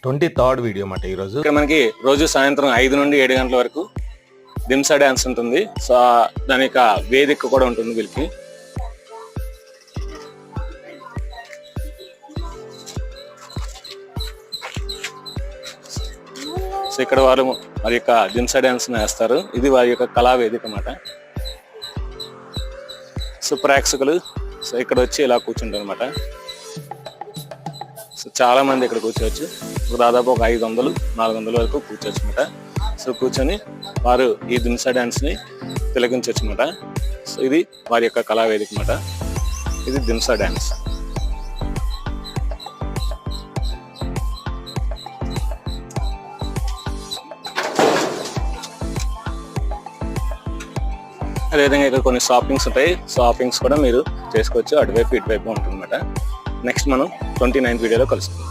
23rd video అన్నమాట ఈరోజు. ఇక్కడ మనకి రోజు సాయంత్రం 5 నుండి 7 గంటల వరకు దింసా డాన్స్ ఉంటుంది. సో దాని యొక్క వేదిక కూడా ఉంటుంది వీళ్ళకి. సో ఇక్కడ వారు వారి యొక్క దింసా డాన్స్ వేస్తారు. ఇది వారి యొక్క కళా వేదిక అన్నమాట. సో ప్రేక్షకులు సో ఇక్కడ వచ్చి ఇలా కూర్చుంటారు అనమాట. సో చాలా మంది ఇక్కడ కూర్చోవచ్చు. దాదాపు ఒక 500-400 వరకు కూర్చోవచ్చు అనమాట. సో కూర్చొని వారు ఈ దింసా డాన్స్ ని తిలకించవచ్చు అనమాట. సో ఇది వారి యొక్క కళా వేదిక అనమాట. ఇది దింసా డాన్స్. అదేవిధంగా ఇక్కడ కొన్ని షాపింగ్స్ ఉంటాయి. షాపింగ్స్ కూడా మీరు చేసుకోవచ్చు. అటువైపు ఇటువైపు ఉంటుంది అనమాట. నెక్స్ట్ మనం 29th వీడియోలో కలుసుకుందాం.